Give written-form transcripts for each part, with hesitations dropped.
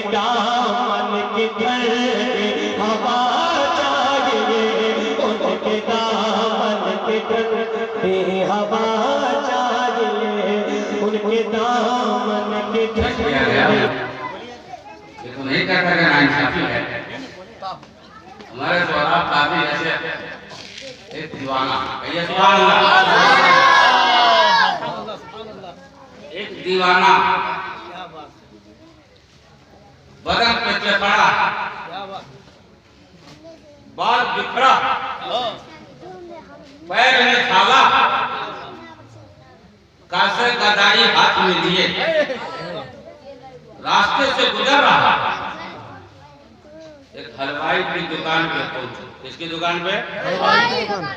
दामन के ठंडी हवा चाहिए, उनके दामन के ठंडी हवा चाहिए, उनके दामन के ठंडी। देखो नहीं कहता कि नाइंसाफी है। हमारे द्वारा काफी ऐसे एक दीवाना, एक दीवाना बदन पे चपड़ा, बाल बिखरा, पैर में छाला, कासे गदाई हाथ में लिए रास्ते से गुजर रहा। एक हलवाई की दुकान पे पहुंचा। किसकी दुकान पे?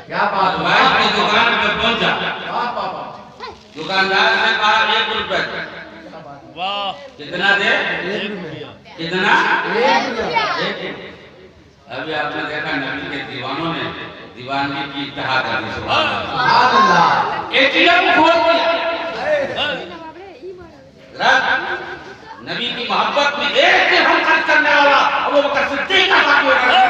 क्या बात? हलवाई की दुकान पे पहुंचा। दुकानदार ने कहा 1 रुपए। वाह! कितना दे? 1 रुपया। कितना? 1 रुपया। अभी आपने देखा नबी के दीवानों ने दीवानगी की इंतहा कर दी। सुभान अल्लाह। एटीएम खोल दिया। नबी की मोहब्बत में एक दिरहम खर्च करने वाला अबू बकर सिद्दीक का साथी हो गया।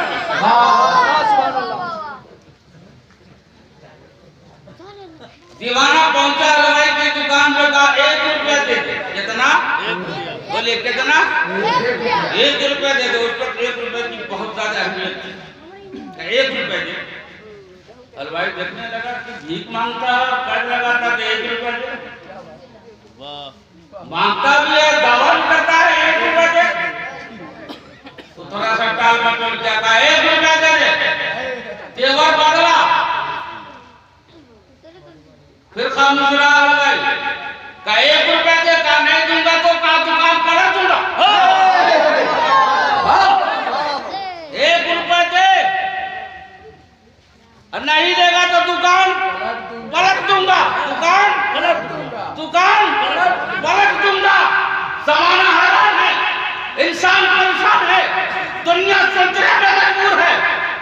दीवाना पहुंचा हलवाई की दुकान पे, कहा 1 रुपया दे दे। कितना? 1 रुपया। बोले कितना? 1 रुपया दे दो। उस पर 1 रुपए की बहुत ज्यादा अहमियत थी। 1 रुपया दे। हलवाई देखने लगा कि भीख मांगता है, कर लगाता तो 1 रुपया दे। वाह! मांगता भी है, दावा करता है 1 रुपया दे। तो थोड़ा सा टाल मटोल जाता है, 1 रुपया दे दे। तेवर बदला, फिर खामोश रहा हलवाई। का 1 रुपया दे, का नहीं दूंगा तो का दुकान पलट दूंगा। 1 रुपया दे, और नहीं देगा तो दुकान पलट दूंगा। दुकान पलट दूंगा। दुकान पलट दूंगा। जमाना हैरान है, इंसान परेशान है, दुनिया सोचने में मजबूर है।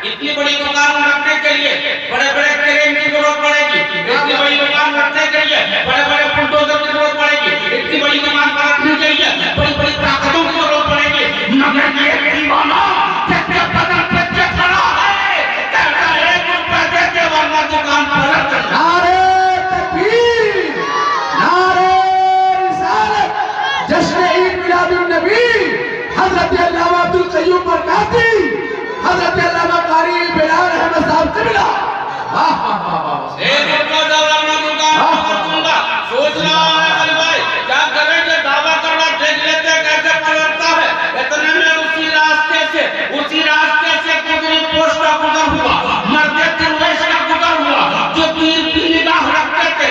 इतनी बड़ी दुकान रखने के लिए बड़े बड़े क्रेन की जरूरत पड़ेगी। इतनी बड़ी दुकान रखने के लिए बड़े बड़े बुलडोजर की जरूरत पड़ेगी। इतनी बड़ी दुकान रखने के लिए बड़ी बड़ी ताकतों की जरूरत पड़ेगी। मगर ये दीवाना कितने बदन पे खड़ा है, कहता है 1 रुपया दे दे वरना दुकान पलट दूंगा। नारे तकबीर, नारे रिसालत, जश्न ईद मिलादुन नबी, हजरत अल्लामा अब्दुल कय्यूम बरकाती, हजरत अल्लामा कारी बिलाल अहमद साहब क़िबला। वाह वाह वाह! 1 रुपया दे वरना दुकान पलट दूंगा। सोच रहा है हलवाई क्या करेंगे, दावा करना देख लेते कैसे पलटता है। इतने में उसी रास्ते से गुजरी पोस्ट का गुजर हुआ, मर्दे तिरवेश का गुजर हुआ, जो तीर की निगाह रखते थे।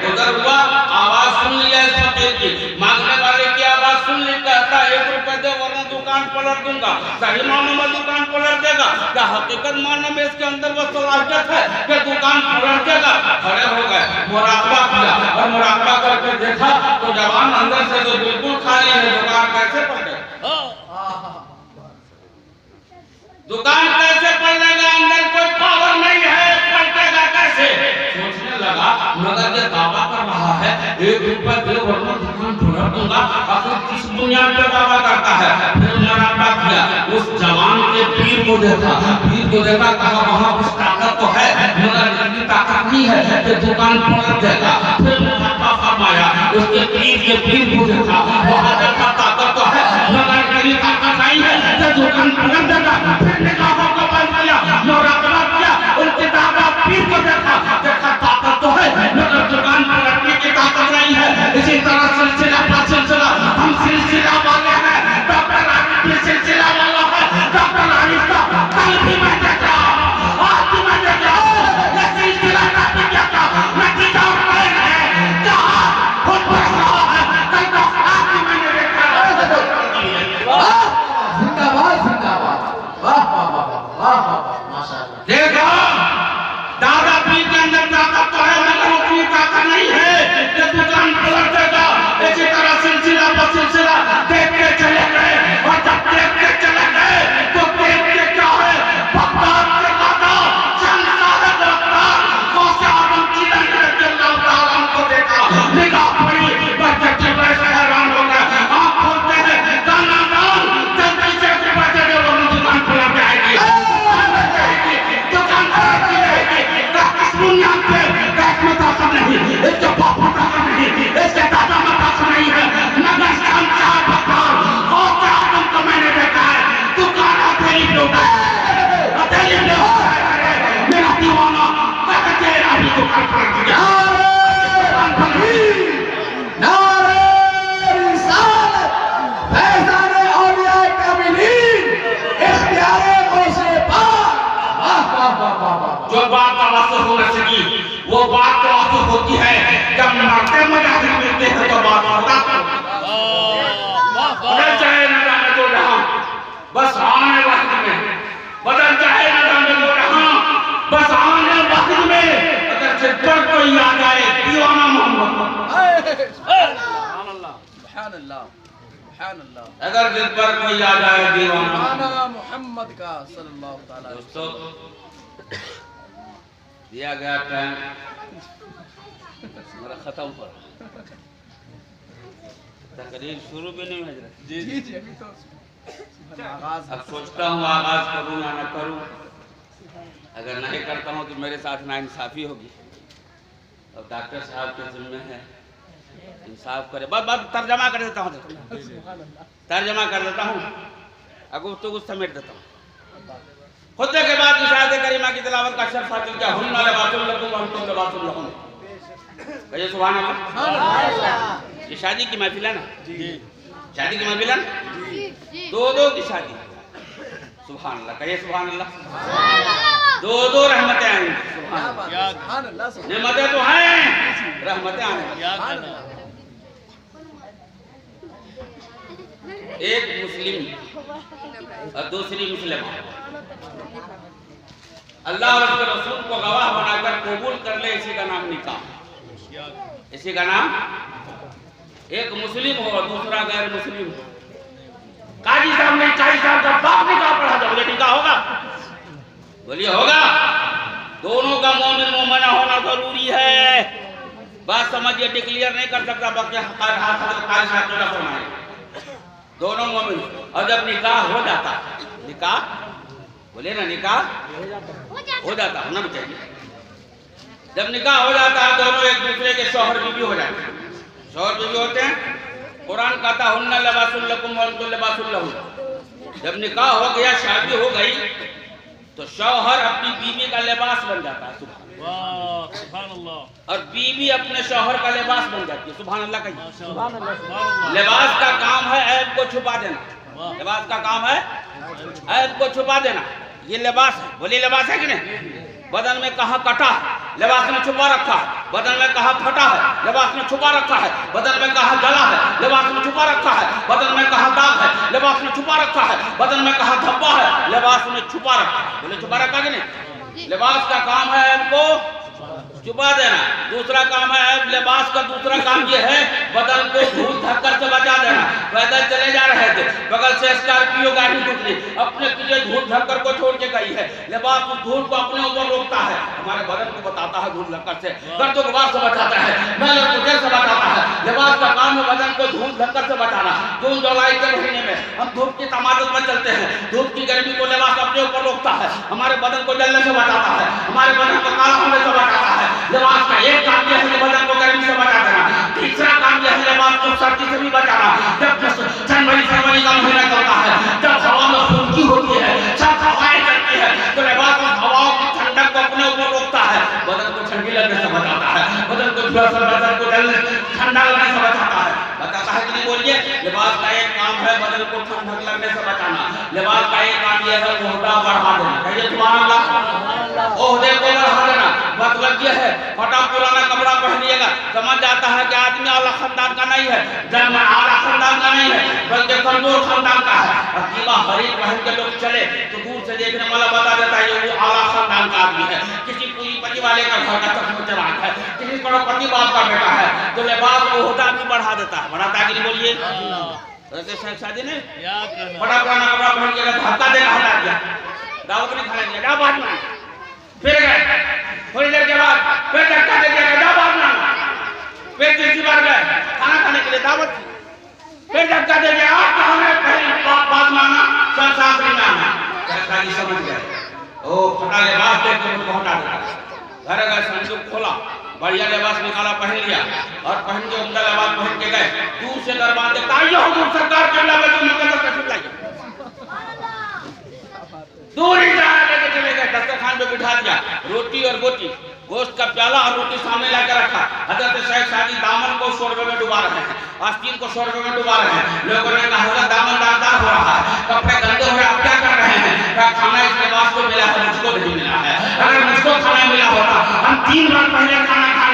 गुजर हुआ, आवाज सुन लिया इस फकीर की, मांगने वाले की आवाज सुन ली। कहता 1 रुपया दे वरना दुकान पलट दूंगा। सही मानों में दुकान पलट देगा क्या? हकीकत मानने में इसके अंदर वो सलाहियत है कि दुकान पलट देगा। खड़े हो गए, मुराकबा किया, और मुराकबा करके देखा तो जवान अंदर से तो बिल्कुल खाली है। दुकान कैसे पलटे? दुकान कैसे पलटेगा? अंदर कोई पावर नहीं है, पलटेगा कैसे? सोचने लगा, मगर ये दावा कर रहा है 1 रुपया दे वरना दुकान पलट दूंगा। आखिर किस बुनियाद पे दावा करता है? फिर मुराकबा किया, उस जवान के पीर को देखा, कहा वहां कुछ ताकत तो है, मगर इतनी ताकत नहीं है कि दुकान पलट देगा। फिर मुराकबा फरमाया, उसके पीर को देखा, वहां देखा ताकत तो है, मगर इतनी ताकत नहीं है कि दुकान पलट देगा। फिर निगाहों को बंद किया, मुराकबा किया, उनके दादा पीर को देखा, ताकत तो है, मगर दुकान पलटने की ताकत नहीं है। इसी तरह सिलसिला पर सिलसिला, हम सिलसिला वाले हैं, डॉक्टर आरिफ भी सिलसिला वाला है। डॉक्टर आरिफ का कल भी मैं देखा, आज भी मैं देखा, ये सिलसिला का नतीजा है, जहां खुद बढ़ रहा है, कल तो आज भी मैंने देखा। जिंदाबाद जिंदाबाद! वाह वाह वाह वाह वाह! माशाअल्लाह! देखो दादा पीर के अंदर ताकत तो है, मगर उतनी ताकत नहीं है कि दुकान पलट देगा। इसी तरह सिलसिला पर सिलसिला देखते चले गए, और जब देखते चले गए तो देखते क्या है, बगदाद के दादा शहजादा बगदाद गौसे आजम की रज़ियल्लाहु ताला को देखा, निगाह पड़ी, बच्चे बड़े हैरान हो गए। आंख खोलते हैं, दाना दान वो बात तो आंसू होती है जब मरते मुजाहिद मिलते हैं तो बात होता बदल चाहे न जाने तो जहां बस आने वक्त में बदल चाहे न जाने तो जहां बस आने वक्त में अगर सिर पर कोई आ जाए दीवाना मोहम्मद अगर दिल पर कोई आ जाए दीवाना मोहम्मद का सल्लल्लाहु अलैहि वसल्लम। दोस्तों दिया गया टाइम मेरा खत्म हो रहा तकरीर शुरू भी नहीं हो रहा जी जी अभी तो आगाज अब सोचता हूँ आगाज करूँ या न करूँ अगर नहीं करता हूँ तो मेरे साथ नाइंसाफी होगी और डॉक्टर साहब के जिम्मे है इंसाफ करे बस बस तर्जमा कर देता हूँ तर्जमा कर देता हूँ अगुफ्तगू तो कुछ समेट देता हूँ खुतबे के बाद इशारे करीमा की तिलावत का शर्फ हासिल किया हुन्ना लिबासुल लकुम व अंतुम लिबासुल लहुम कहिए सुभान अल्लाह। ये शादी की महफिल है ना जी शादी की महफिल है ना दो दो की शादी सुभान अल्लाह कहिए सुभान अल्लाह दो दो रहमतें आएंगी सुभान अल्लाह नेमतें तो हैं रहमतें आएंगी एक मुस्लिम और दूसरी मुस्लिम अल्लाह और उसके रसूल को गवाह बनाकर कबूल कर ले इसी का नाम निकाह इसी का नाम एक मुस्लिम हो दूसरा गैर मुस्लिम हो काजी साहब ने काजी साहब का बाप निकाह पढ़ा था बोले निकाह होगा बोलिए होगा दोनों का मोमिन मोमिना होना जरूरी है बात समझिए डिक्लेयर नहीं कर सकता बाकी फरमाए दोनों मोमिन और जब निकाह हो जाता निकाह बोले ना निकाह हो जाता होना भी चाहिए जब निकाह हो जाता है दोनों एक दूसरे के शौहर बीवी हो जाते हैं शौहर बीवी होते हैं कुरान कहता हुन्ना लिबासुल लकुम व अंतुम लिबासुल लहुम जब निकाह हो गया शादी हो गई तो शौहर अपनी बीवी का लिबास बन जाता है सुभान अल्लाह और बीवी अपने शौहर का लिबास बन जाती है सुभान अल्लाह कहिए सुभान अल्लाह लिबास का काम है ऐब को छुपा देना लिबास का काम है ऐब को छुपा देना ये लिबास है बोलिए लिबास है कि नहीं बदन में कहाँ कटा है लिबास में छुपा रखा है बदन में कहाँ फटा है लिबास में छुपा रखा है बदन में कहाँ जला है लिबास में छुपा रखा है बदन में कहाँ दाग है लिबास में छुपा रखा है बदन में कहाँ धब्बा है लिबास में छुपा रखा है बोले छुपा रखा कि नहीं लिबास का काम है इनको छुपा देना दूसरा काम है लिबास का दूसरा काम ये है बदन को धूल धक्कर से बचा देना पैदल चले जा रहे थे बगल से स्कॉर्पियो गाड़ी गुजरी अपने पीछे धूल धक्कर को छोड़ के गई है लिबास उस धूल को अपने ऊपर रोकता है हमारे बदन को बताता है धूल धक्कर से गर्दों गुबार से बचाता है मैल और कुचल से बचाता है लिबास का काम है बदन को धूल धक्कर से बचाना जून जुलाई के महीने में हम धूप की तमादत में चलते हैं धूप की गर्मी को लिबास अपने ऊपर रोकता है हमारे बदन को जलने से बचाता है हमारे बदन को काला होने से बचाता है लिबास का एक काम यह है कि बदन को गर्मी से बचा देना तीसरा काम यह है लिबास को सर्दी से भी बचाना जब जनवरी फरवरी का महीना चलता है जब हवा में खुनकी होती है सब हवाएं चलती है तो लिबास उस हवाओं की ठंडक को अपने ऊपर रोकता है बदन को ठंडी लगने से बचाता है बदन को ठंडा लगने से बचाता है कि नहीं बोलिए लिबास का एक काम है बदन को ठंडक लगने से बचाना लिबास का एक काम यह है ओहदा बढ़ा देना कहिए सुभान अल्लाह ओहदे को बढ़ा देना मतलब यह है फटा पुराना कपड़ा पहन लिएगा समझ जाता है कि आदमी आला खानदान का नहीं है जन्म आला खानदान का नहीं है बल्कि कमजोर खानदान का है अकीबा हरीफ पहन के लोग चले तो दूर से देखने वाला बता देता है ये आला खानदान का आदमी है किसी पूंजीपति वाले का घर का चमचमाट है किसी करोड़पति बाप का बेटा है तो लिबास ओहदा भी बढ़ा देता है बढ़ाता है कि नहीं बोलिए शादी ने फटा पुराना कपड़ा पहन के धक्का देना हटा दिया दावत नहीं खाने दिया बाद में फिर गए थोड़ी देर के बाद फिर धक्का दे दिया गया बाद में फिर तीसरी बार गए खाना खाने के लिए दावत फिर धक्का दे दिया आप हमें पहली बात माना संसार में आना शादी समझ गए ओ फटा लिबास देख के उनको हटा दिया घर गए संदूक खोला बढ़िया लिबास निकाला पहन लिया और पहन के उम्दा लिबास पहन के गए दूर से दरबार देखता ये हुजूर सरकार के लावे तो मुकद्दस तशरीफ लाइए दूर ही लेके चले गए दस्तरखान पे बिठा दिया रोटी और बोटी गोश्त का प्याला और रोटी सामने लाकर रखा हजरत शेख सादी दामन को 100 रुपए में डुबा रहे हैं आस्तीन को 100 रुपए में डुबा रहे हैं लोगों ने कहा हजरत दामन दागदार हो रहा है कपड़े गंदे हो रहे आप क्या कर रहे हैं क्या खाना इस लिबास को मिला है मुझको नहीं मिला है अगर मुझको खाना मिला होता हम 3 बार पहले खाना खा